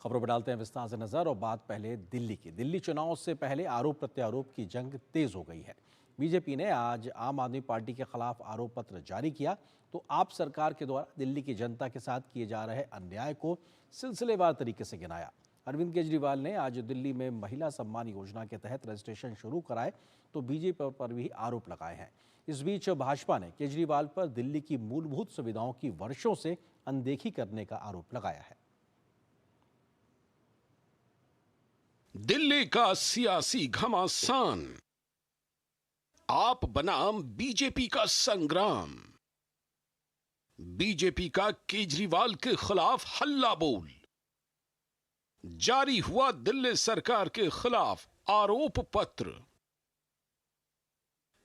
खबरों पर डालते हैं विस्तार से नजर और बात पहले दिल्ली की। दिल्ली चुनाव से पहले आरोप प्रत्यारोप की जंग तेज हो गई है। बीजेपी ने आज आम आदमी पार्टी के खिलाफ आरोप पत्र जारी किया तो आप सरकार के द्वारा दिल्ली की जनता के साथ किए जा रहे अन्याय को सिलसिलेवार तरीके से गिनाया। अरविंद केजरीवाल ने आज दिल्ली में महिला सम्मान योजना के तहत रजिस्ट्रेशन शुरू कराए तो बीजेपी पर भी आरोप लगाए हैं। इस बीच भाजपा ने केजरीवाल पर दिल्ली की मूलभूत सुविधाओं की वर्षों से अनदेखी करने का आरोप लगाया है। दिल्ली का सियासी घमासान, आप बनाम बीजेपी का संग्राम। बीजेपी का केजरीवाल के खिलाफ हल्ला बोल, जारी हुआ दिल्ली सरकार के खिलाफ आरोप पत्र।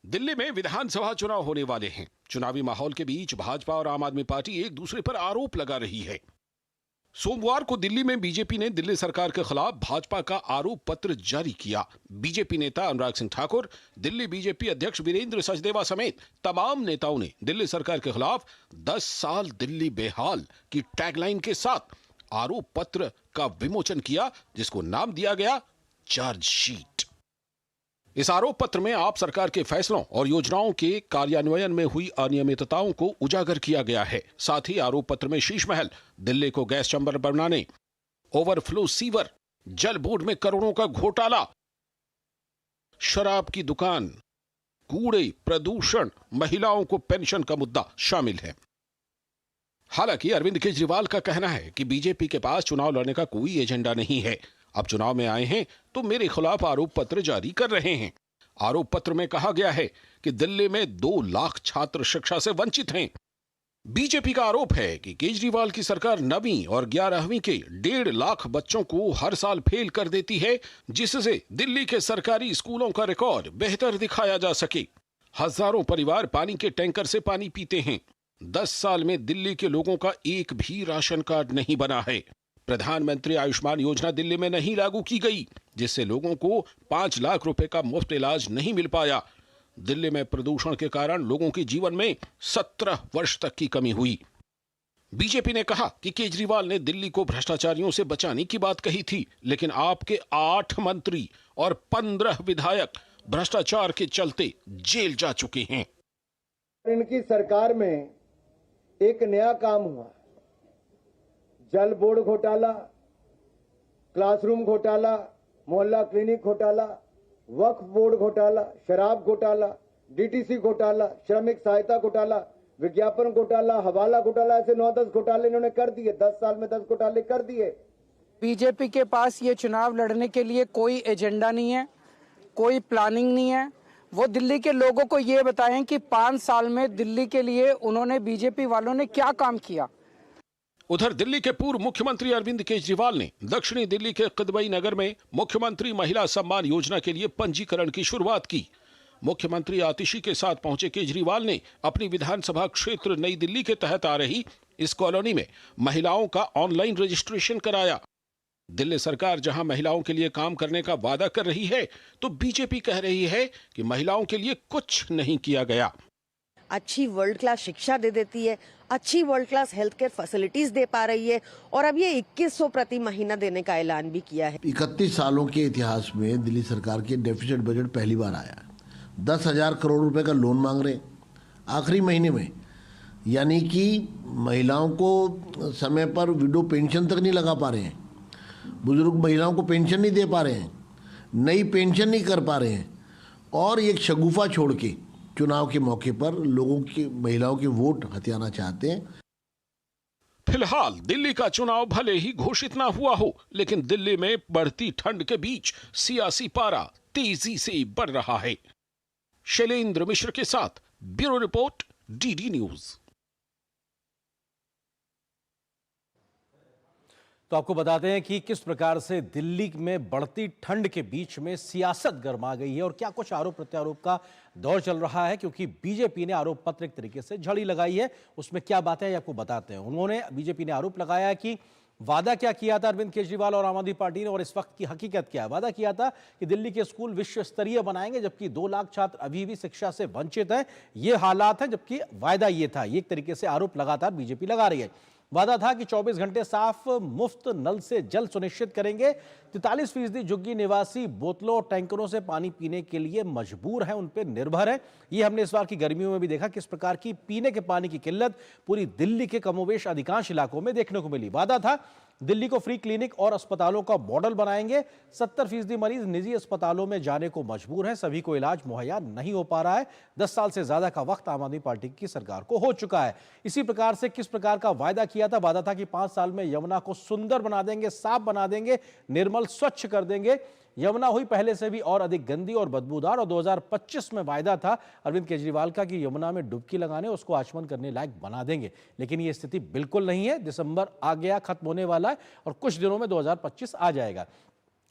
दिल्ली में विधानसभा चुनाव होने वाले हैं। चुनावी माहौल के बीच भाजपा और आम आदमी पार्टी एक दूसरे पर आरोप लगा रही है। सोमवार को दिल्ली में बीजेपी ने दिल्ली सरकार के खिलाफ भाजपा का आरोप पत्र जारी किया। बीजेपी नेता अनुराग सिंह ठाकुर, दिल्ली बीजेपी अध्यक्ष वीरेंद्र सचदेवा समेत तमाम नेताओं ने दिल्ली सरकार के खिलाफ 10 साल दिल्ली बेहाल की टैगलाइन के साथ आरोप पत्र का विमोचन किया, जिसको नाम दिया गया चार्जशीट। इस आरोप पत्र में आप सरकार के फैसलों और योजनाओं के कार्यान्वयन में हुई अनियमितताओं को उजागर किया गया है। साथ ही आरोप पत्र में शीश महल, दिल्ली को गैस चैम्बर बनाने, ओवरफ्लो सीवर, जल बोर्ड में करोड़ों का घोटाला, शराब की दुकान, कूड़े, प्रदूषण, महिलाओं को पेंशन का मुद्दा शामिल है। हालांकि अरविंद केजरीवाल का कहना है कि बीजेपी के पास चुनाव लड़ने का कोई एजेंडा नहीं है। अब चुनाव में आए हैं तो मेरे खिलाफ आरोप पत्र जारी कर रहे हैं। आरोप पत्र में कहा गया है कि दिल्ली में 2 लाख छात्र शिक्षा से वंचित हैं। बीजेपी का आरोप है कि केजरीवाल की सरकार 9वीं और 11वीं के 1.5 लाख बच्चों को हर साल फेल कर देती है, जिससे दिल्ली के सरकारी स्कूलों का रिकॉर्ड बेहतर दिखाया जा सके। हजारों परिवार पानी के टैंकर से पानी पीते हैं। 10 साल में दिल्ली के लोगों का एक भी राशन कार्ड नहीं बना है। प्रधानमंत्री आयुष्मान योजना दिल्ली में नहीं लागू की गई, जिससे लोगों को 5 लाख रुपए का मुफ्त इलाज नहीं मिल पाया। दिल्ली में प्रदूषण के कारण लोगों के जीवन में 17 वर्ष तक की कमी हुई। बीजेपी ने कहा कि केजरीवाल ने दिल्ली को भ्रष्टाचारियों से बचाने की बात कही थी, लेकिन आपके 8 मंत्री और 15 विधायक भ्रष्टाचार के चलते जेल जा चुके हैं। इनकी सरकार में एक नया काम हुआ, जल बोर्ड घोटाला, क्लासरूम घोटाला, मोहल्ला क्लिनिक घोटाला, वक्फ बोर्ड घोटाला, शराब घोटाला, डीटीसी घोटाला, श्रमिक सहायता घोटाला, विज्ञापन घोटाला, हवाला घोटाला, ऐसे 9-10 घोटाले इन्होंने कर दिए। 10 साल में 10 घोटाले कर दिए। बीजेपी के पास ये चुनाव लड़ने के लिए कोई एजेंडा नहीं है, कोई प्लानिंग नहीं है। वो दिल्ली के लोगों को ये बताएं कि 5 साल में दिल्ली के लिए उन्होंने, बीजेपी वालों ने क्या काम किया। उधर दिल्ली के पूर्व मुख्यमंत्री अरविंद केजरीवाल ने दक्षिणी दिल्ली के किदवई नगर में मुख्यमंत्री महिला सम्मान योजना के लिए पंजीकरण की शुरुआत की। मुख्यमंत्री आतिशी के साथ पहुंचे केजरीवाल ने अपनी विधानसभा क्षेत्र नई दिल्ली के तहत आ रही इस कॉलोनी में महिलाओं का ऑनलाइन रजिस्ट्रेशन कराया। दिल्ली सरकार जहां महिलाओं के लिए काम करने का वादा कर रही है, तो बीजेपी कह रही है कि महिलाओं के लिए कुछ नहीं किया गया। अच्छी वर्ल्ड क्लास शिक्षा दे देती है, अच्छी world class health care facilities दे पा रही है, और अब ये 2100 प्रति महीना देने का ऐलान भी किया है। 31 सालों के इतिहास में दिल्ली सरकार के डेफिसिट बजट पहली बार आया। 10,000 करोड़ रुपए का लोन मांग रहे आखिरी महीने में, यानी कि महिलाओं को समय पर विडो पेंशन तक नहीं लगा पा रहे हैं, बुजुर्ग महिलाओं को पेंशन नहीं दे पा रहे हैं, नई पेंशन नहीं कर पा रहे हैं, और एक शगुफा छोड़ के चुनाव के मौके पर लोगों की, महिलाओं के वोट हथियाना चाहते हैं। फिलहाल दिल्ली का चुनाव भले ही घोषित ना हुआ हो, लेकिन दिल्ली में बढ़ती ठंड के बीच सियासी पारा तेजी से बढ़ रहा है। शैलेंद्र मिश्र के साथ ब्यूरो रिपोर्ट, डीडी न्यूज। तो आपको बताते हैं कि किस प्रकार से दिल्ली में बढ़ती ठंड के बीच में सियासत गरमा गई है और क्या कुछ आरोप प्रत्यारोप का दौर चल रहा है, क्योंकि बीजेपी ने आरोप पत्र एक तरीके से झड़ी लगाई है। उसमें क्या बातें हैं आपको बताते हैं। बीजेपी ने आरोप लगाया कि वादा क्या किया था अरविंद केजरीवाल और आम आदमी पार्टी ने, और इस वक्त की हकीकत क्या है। वादा किया था कि दिल्ली के स्कूल विश्व स्तरीय बनाएंगे, जबकि 2 लाख छात्र अभी भी शिक्षा से वंचित हैं। ये हालात हैं, जबकि वायदा ये था। ये एक तरीके से आरोप लगातार बीजेपी लगा रही है। वादा था कि 24 घंटे साफ मुफ्त नल से जल सुनिश्चित करेंगे। 43% झुग्गी निवासी बोतलों और टैंकरों से पानी पीने के लिए मजबूर हैं, उन पर निर्भर है। ये हमने इस बार की गर्मियों में भी देखा किस प्रकार की पीने के पानी की किल्लत पूरी दिल्ली के कमोवेश अधिकांश इलाकों में देखने को मिली। वादा था दिल्ली को फ्री क्लिनिक और अस्पतालों का मॉडल बनाएंगे। 70% मरीज निजी अस्पतालों में जाने को मजबूर हैं, सभी को इलाज मुहैया नहीं हो पा रहा है। 10 साल से ज्यादा का वक्त आम आदमी पार्टी की सरकार को हो चुका है। इसी प्रकार से किस प्रकार का वादा किया था? वादा था कि 5 साल में यमुना को सुंदर बना देंगे, साफ बना देंगे, निर्मल स्वच्छ कर देंगे। यमुना हुई पहले से भी और अधिक गंदी और बदबूदार। और 2025 में वायदा था अरविंद केजरीवाल का कि यमुना में डुबकी लगाने उसको आचमन करने लायक बना देंगे, लेकिन ये स्थिति बिल्कुल नहीं है। दिसंबर आ गया, खत्म होने वाला है और कुछ दिनों में 2025 आ जाएगा।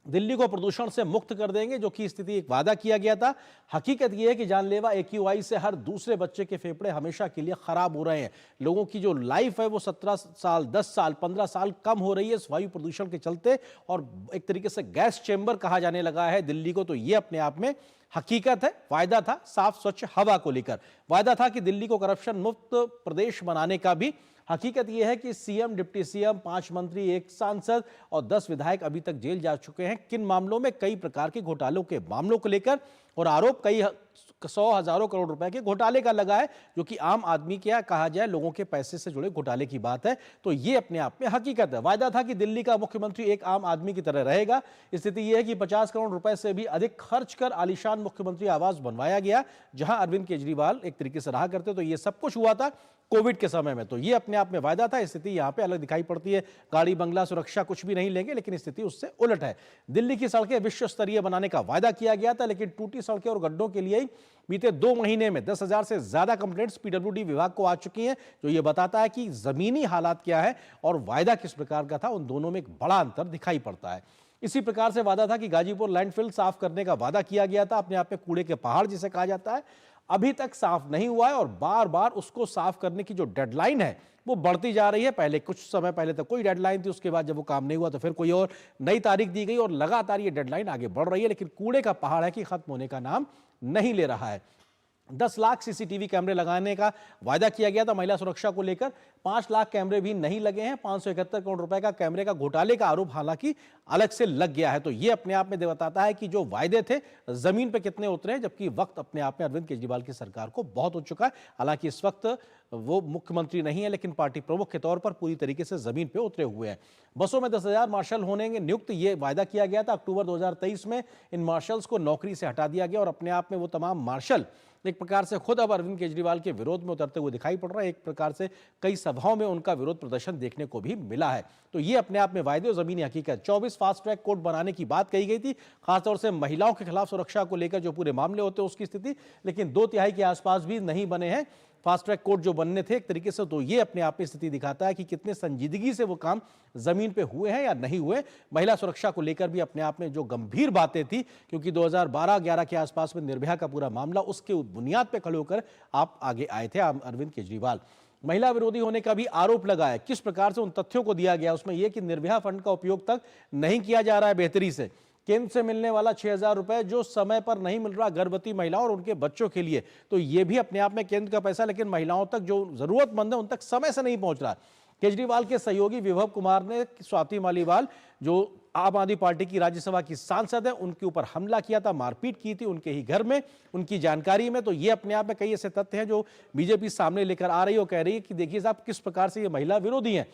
दिल्ली को प्रदूषण से मुक्त कर देंगे, जो कि स्थिति एक वादा किया गया था। हकीकत यह है कि जानलेवा AQI से हर दूसरे बच्चे के फेफड़े हमेशा के लिए खराब हो रहे हैं। लोगों की जो लाइफ है वो 17 साल, 10 साल, 15 साल कम हो रही है इस वायु प्रदूषण के चलते, और एक तरीके से गैस चेंबर कहा जाने लगा है दिल्ली को। तो ये अपने आप में हकीकत है। वायदा था साफ स्वच्छ हवा को लेकर, वायदा था कि दिल्ली को करप्शन मुक्त प्रदेश बनाने का भी। हकीकत यह है कि CM, डिप्टी CM, 5 मंत्री, 1 सांसद और 10 विधायक अभी तक जेल जा चुके हैं। किन मामलों में? कई प्रकार के घोटालों के मामलों को लेकर, और आरोप कई 100 हजारों करोड़ रुपए के घोटाले का लगा है, जो कि आम आदमी क्या कहा जाए, लोगों के पैसे से जुड़े घोटाले की बात है। तो ये अपने आप में हकीकत है। वायदा था कि दिल्ली का मुख्यमंत्री एक आम आदमी की तरह रहेगा। स्थिति यह है कि 50 करोड़ रुपए से भी अधिक खर्च कर आलीशान मुख्यमंत्री आवास बनवाया गया, जहां अरविंद केजरीवाल एक तरीके से रहा करते। तो ये सब कुछ हुआ था कोविड के समय में। तो ये अपने आप में वायदा था। स्थिति यहां पे अलग दिखाई पड़ती है। गाड़ी बंगला सुरक्षा कुछ भी नहीं लेंगे, लेकिन स्थिति उससे उलट है। दिल्ली की सड़कें विश्व स्तरीय बनाने का वायदा किया गया था, लेकिन टूटी सड़कें और गड्ढों के लिए बीते 2 महीने में 10,000 से ज्यादा कंप्लेंट्स PWD विभाग को आ चुकी हैं, जो ये बताता है कि जमीनी हालात क्या है और वायदा किस प्रकार का था। उन दोनों में एक बड़ा अंतर दिखाई पड़ता है। इसी प्रकार से वादा था कि गाजीपुर लैंडफिल साफ करने का वादा किया गया था, अपने आप में कूड़े के पहाड़ जिसे कहा जाता है। अभी तक साफ नहीं हुआ है और बार बार उसको साफ करने की जो डेडलाइन है वो बढ़ती जा रही है। पहले कुछ समय पहले तक कोई डेडलाइन थी, उसके बाद जब वो काम नहीं हुआ तो फिर कोई और नई तारीख दी गई और लगातार ये डेडलाइन आगे बढ़ रही है, लेकिन कूड़े का पहाड़ है कि खत्म होने का नाम नहीं ले रहा है। 10 लाख CCTV कैमरे लगाने का वायदा किया गया था महिला सुरक्षा को लेकर। 5 लाख कैमरे भी नहीं लगे हैं। 571 करोड़ रुपए का कैमरे का घोटाले का आरोप हालांकि अलग से लग गया है। तो ये अपने आप में बताता है कि जो वायदे थे जमीन पे कितने उतरे हैं, जबकि वक्त अपने आप में अरविंद केजरीवाल की सरकार को बहुत हो चुका है। हालांकि इस वक्त वो मुख्यमंत्री नहीं है, लेकिन पार्टी प्रमुख के तौर पर पूरी तरीके से जमीन पे उतरे हुए हैं। बसों में 10,000 मार्शल होने नियुक्त, ये वायदा किया गया था। अक्टूबर 2023 में इन मार्शल्स को नौकरी से हटा दिया गया और अपने आप में वो तमाम मार्शल एक प्रकार से खुद अब अरविंद केजरीवाल के विरोध में उतरते हुए दिखाई पड़ रहा है। एक प्रकार से कई सभाओं में उनका विरोध प्रदर्शन देखने को भी मिला है। तो ये अपने आप में वायदे और जमीनी हकीकत। 24 फास्ट ट्रैक कोर्ट बनाने की बात कही गई थी, खासतौर से महिलाओं के खिलाफ सुरक्षा को लेकर जो पूरे मामले होते हैं उसकी स्थिति, लेकिन 2/3 के आसपास भी नहीं बने हैं फास्ट ट्रैक कोर्ट जो बनने थे एक तरीके से। तो ये अपने आप में स्थिति दिखाता है कि कितने संजीदगी से वो काम जमीन पे हुए हैं या नहीं हुए। महिला सुरक्षा को लेकर भी अपने आप में जो गंभीर बातें थी, क्योंकि 2012-11 के आसपास में निर्भया का पूरा मामला, उसके बुनियाद पे खड़े होकर आप आगे आए थे अरविंद केजरीवाल। महिला विरोधी होने का भी आरोप लगा है। किस प्रकार से उन तथ्यों को दिया गया, उसमें यह कि निर्भया फंड का उपयोग तक नहीं किया जा रहा है बेहतरी से। केंद्र से मिलने वाला 6,000 रुपए जो समय पर नहीं मिल रहा गर्भवती महिलाओं और उनके बच्चों के लिए, तो ये भी अपने आप में केंद्र का पैसा, लेकिन महिलाओं तक जो जरूरतमंद है उन तक समय से नहीं पहुंच रहा। केजरीवाल के सहयोगी विभव कुमार ने स्वाति मालीवाल, जो आम आदमी पार्टी की राज्यसभा की सांसद है, उनके ऊपर हमला किया था, मारपीट की थी उनके ही घर में, उनकी जानकारी में। तो ये अपने आप में कई ऐसे तथ्य हैं जो बीजेपी सामने लेकर आ रही है और कह रही है कि देखिए साहब किस प्रकार से ये महिला विरोधी हैं।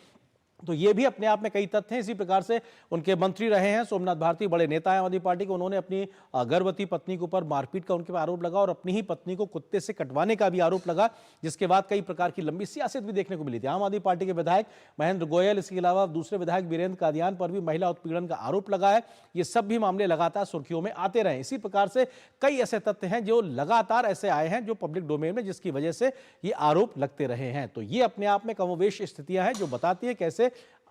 तो ये भी अपने आप में कई तथ्य हैं। इसी प्रकार से उनके मंत्री रहे हैं सोमनाथ भारती, बड़े नेता हैं आम आदमी पार्टी के, उन्होंने अपनी गर्भवती पत्नी के ऊपर मारपीट का उनके पर आरोप लगा और अपनी ही पत्नी को कुत्ते से कटवाने का भी आरोप लगा, जिसके बाद कई प्रकार की लंबी सियासत भी देखने को मिली थी। आम आदमी पार्टी के विधायक महेंद्र गोयल, इसके अलावा दूसरे विधायक वीरेंद्र कादियान पर भी महिला उत्पीड़न का आरोप लगा है। ये सब भी मामले लगातार सुर्खियों में आते रहे। इसी प्रकार से कई ऐसे तथ्य हैं जो लगातार ऐसे आए हैं जो पब्लिक डोमेन में, जिसकी वजह से ये आरोप लगते रहे हैं। तो ये अपने आप में कमोवेश स्थितियां हैं जो बताती है कैसे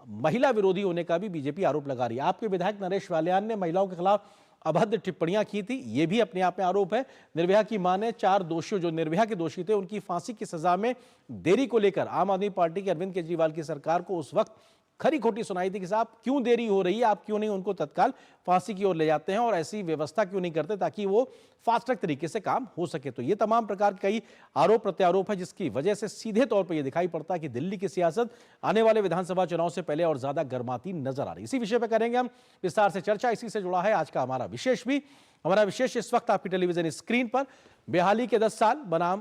महिला विरोधी होने का भी बीजेपी आरोप लगा रही है। आपके विधायक नरेश वालियान ने महिलाओं के खिलाफ अभद्र टिप्पणियां की थी, ये भी अपने आप में आरोप है। निर्भया की मां ने 4 दोषियों, जो निर्भया के दोषी थे, उनकी फांसी की सजा में देरी को लेकर आम आदमी पार्टी के अरविंद केजरीवाल की सरकार को उस वक्त खरी खोटी सुनाई थी कि साहब क्यों देरी हो रही है, आप क्यों नहीं उनको तत्काल फांसी की ओर ले जाते हैं और ऐसी व्यवस्था क्यों नहीं करते ताकि वो फास्ट ट्रैक तरीके से काम हो सके। तो ये तमाम प्रकार के कई आरोप प्रत्यारोप है जिसकी वजह से सीधे तौर पर यह दिखाई पड़ता है कि दिल्ली की सियासत आने वाले विधानसभा चुनाव से पहले और ज्यादा गर्माती नजर आ रही है। इसी विषय पर करेंगे हम विस्तार से चर्चा। इसी से जुड़ा है आज का हमारा विशेष भी। हमारा विशेष इस वक्त आपकी टेलीविजन स्क्रीन पर बेहाली के 10 साल बनाम